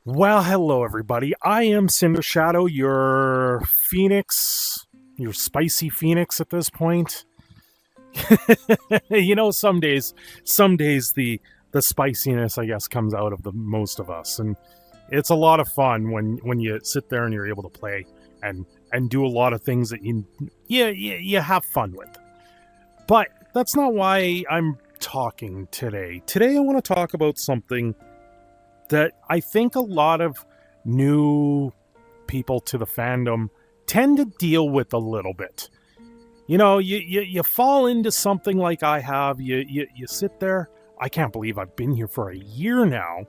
Well, hello everybody. I am Cindershadow, your phoenix, your spicy phoenix at this point. Some days the spiciness, I guess, comes out of the most of us, and it's a lot of fun when you sit there and you're able to play and do a lot of things that you have fun with. But that's not why I'm talking today. Today I want to talk about something that I think a lot of new people to the fandom tend to deal with a little bit. You fall into something like I have. You sit there. I can't believe I've been here for a year now.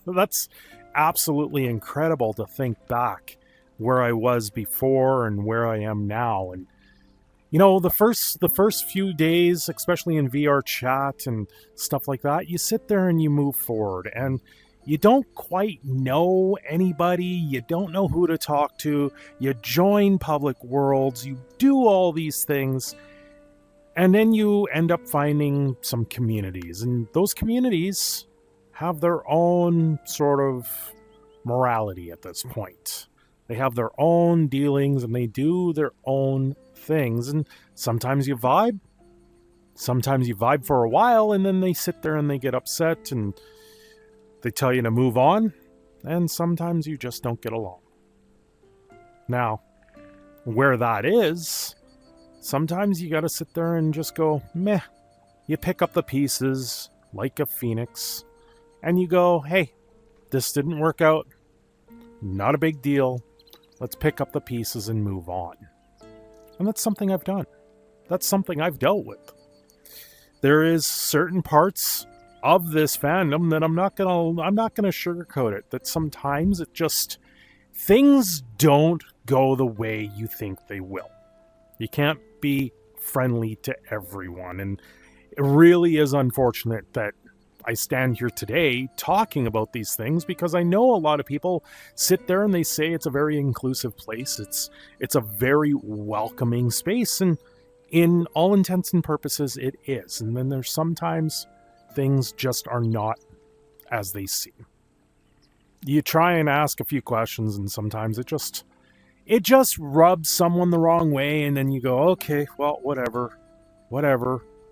That's absolutely incredible to think back where I was before and where I am now. And the first few days, especially in vrchat and stuff like that, you sit there and you move forward, and you don't quite know anybody, you don't know who to talk to, you join public worlds, you do all these things, and then you end up finding some communities, and those communities have their own sort of morality at this point. They have their own dealings and they do their own things. And sometimes you vibe. Sometimes you vibe for a while and then they sit there and they get upset and they tell you to move on. And sometimes you just don't get along. Now, where that is, sometimes you got to sit there and just go, meh. You pick up the pieces like a phoenix and you go, hey, this didn't work out. Not a big deal. Let's pick up the pieces and move on. And that's something I've done. That's something I've dealt with. There is certain parts of this fandom that I'm not gonna sugarcoat it. That sometimes things don't go the way you think they will. You can't be friendly to everyone, and it really is unfortunate that I stand here today talking about these things because I know a lot of people sit there and they say it's a very inclusive place. It's a very welcoming space, and in all intents and purposes it is. And then there's sometimes things just are not as they seem. You try and ask a few questions and sometimes it just rubs someone the wrong way, and then you go, okay, well, whatever.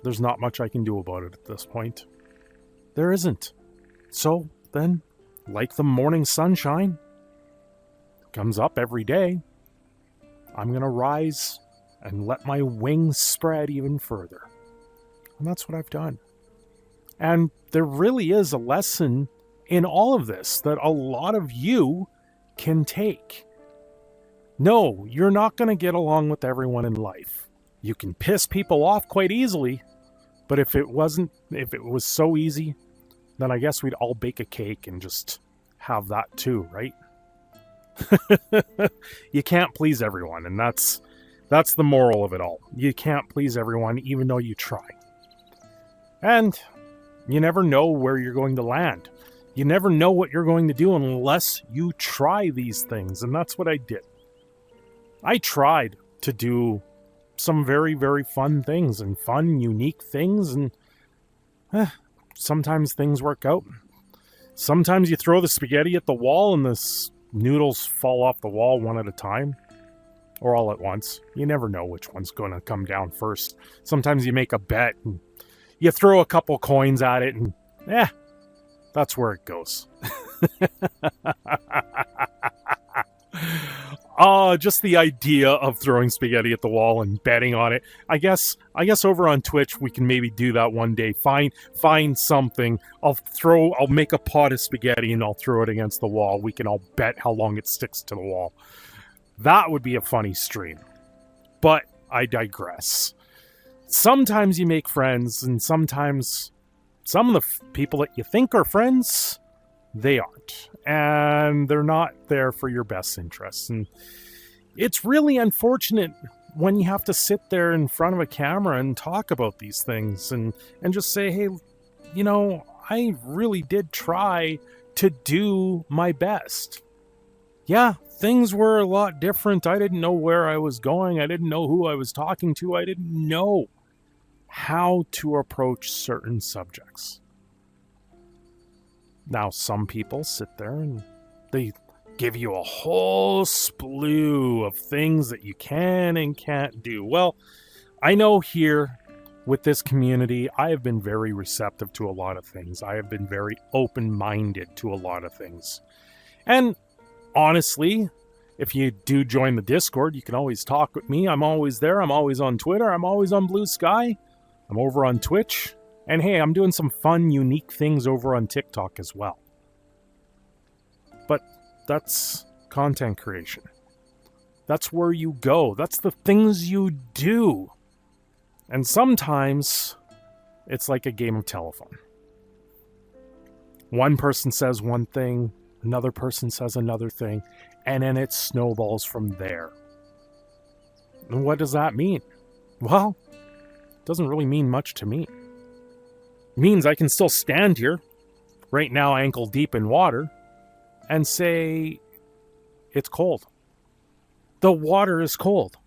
There's not much I can do about it at this point. There isn't. So then, like the morning sunshine comes up every day, I'm going to rise and let my wings spread even further. And that's what I've done. And there really is a lesson in all of this that a lot of you can take. No, you're not going to get along with everyone in life. You can piss people off quite easily, but if it was so easy, then I guess we'd all bake a cake and just have that too, right? You can't please everyone, and that's the moral of it all. You can't please everyone, even though you try. And you never know where you're going to land. You never know what you're going to do unless you try these things, and that's what I did. I tried to do some very, very fun things and fun, unique things, and sometimes things work out. Sometimes you throw the spaghetti at the wall and the noodles fall off the wall one at a time. Or all at once. You never know which one's going to come down first. Sometimes you make a bet and you throw a couple coins at it and that's where it goes. Just the idea of throwing spaghetti at the wall and betting on it. I guess over on Twitch we can maybe do that one day. Find something. I'll make a pot of spaghetti and I'll throw it against the wall. We can all bet how long it sticks to the wall. That would be a funny stream. But I digress. Sometimes you make friends, and sometimes some of the people that you think are friends, they aren't. And they're not there for your best interests. And it's really unfortunate when you have to sit there in front of a camera and talk about these things and just say, hey, I really did try to do my best. Yeah, things were a lot different. I didn't know where I was going. I didn't know who I was talking to. I didn't know how to approach certain subjects. Now, some people sit there and they give you a whole slew of things that you can and can't do. Well, I know here with this community, I have been very receptive to a lot of things. I have been very open-minded to a lot of things. And honestly, if you do join the Discord, you can always talk with me. I'm always there. I'm always on Twitter. I'm always on Blue Sky. I'm over on Twitch. And hey, I'm doing some fun, unique things over on TikTok as well. But that's content creation. That's where you go. That's the things you do. And sometimes it's like a game of telephone. One person says one thing, another person says another thing, and then it snowballs from there. And what does that mean? Well, it doesn't really mean much to me. It means I can still stand here, right now ankle deep in water, and say, it's cold. The water is cold.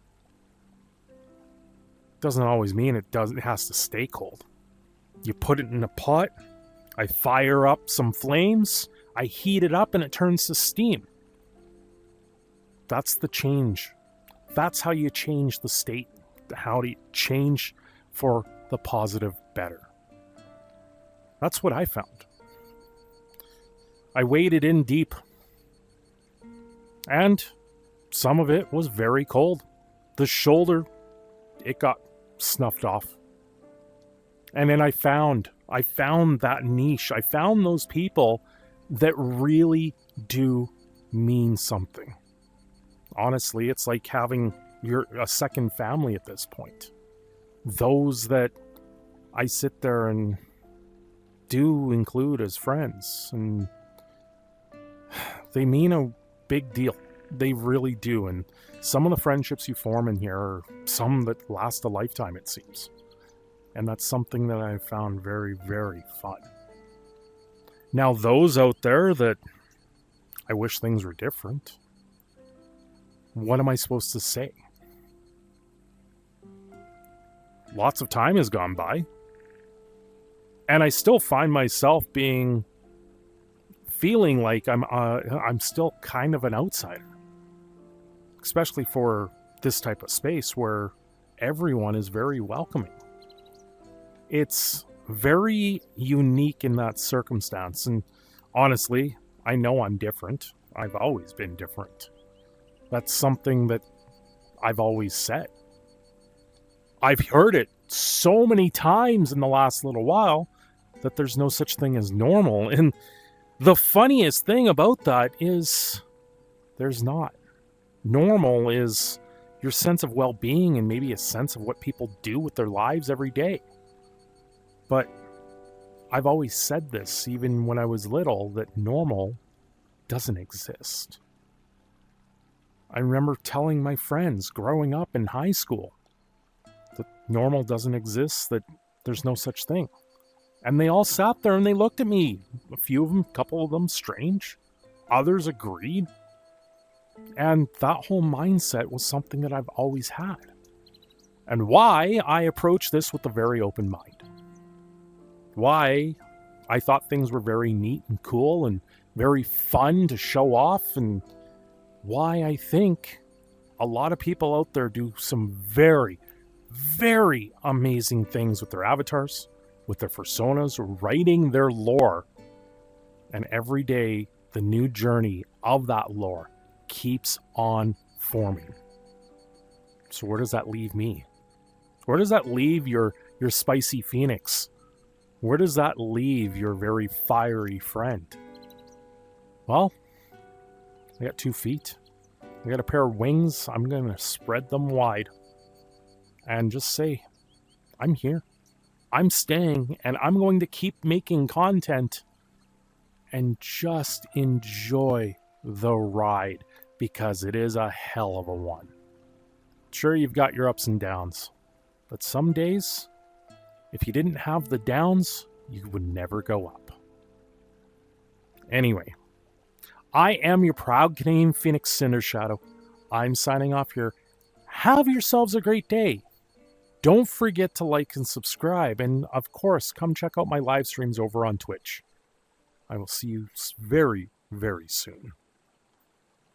Doesn't always mean it has to stay cold. You put it in a pot, I fire up some flames, I heat it up, and it turns to steam. That's the change. That's how you change the state. How do you change for the positive better? That's what I found. I waded in deep. And some of it was very cold. The shoulder, it got snuffed off. And then I found that niche. I found those people that really do mean something. Honestly, it's like having a second family at this point. Those that I sit there and do include as friends, and they mean a big deal. They really do. And some of the friendships you form in here are some that last a lifetime, it seems. And that's something that I found very, very fun. Now, those out there that I wish things were different, what am I supposed to say? Lots of time has gone by, and I still find myself feeling like I'm still kind of an outsider, especially for this type of space where everyone is very welcoming. It's very unique in that circumstance, and honestly, I know I'm different. I've always been different. That's something that I've always said. I've heard it so many times in the last little while that there's no such thing as normal. And the funniest thing about that is there's not. Normal is your sense of well-being and maybe a sense of what people do with their lives every day. But I've always said this, even when I was little, that normal doesn't exist. I remember telling my friends growing up in high school that normal doesn't exist, that there's no such thing. And they all sat there and they looked at me. A few of them, a couple of them, strange. Others agreed. And that whole mindset was something that I've always had. And why I approach this with a very open mind. Why I thought things were very neat and cool and very fun to show off, and why I think a lot of people out there do some very, very amazing things with their avatars, with their personas, writing their lore. And every day, the new journey of that lore keeps on forming. So where does that leave me? Where does that leave your spicy phoenix? Where does that leave your very fiery friend? Well, I got 2 feet. I got a pair of wings. I'm going to spread them wide and just say, I'm here. I'm staying, and I'm going to keep making content and just enjoy the ride, because it is a hell of a one. Sure, you've got your ups and downs, but some days, if you didn't have the downs, you would never go up. Anyway, I am your proud Canadian Phoenix Cindershadow. I'm signing off here. Have yourselves a great day. Don't forget to like and subscribe, and of course, come check out my live streams over on Twitch. I will see you very, very soon.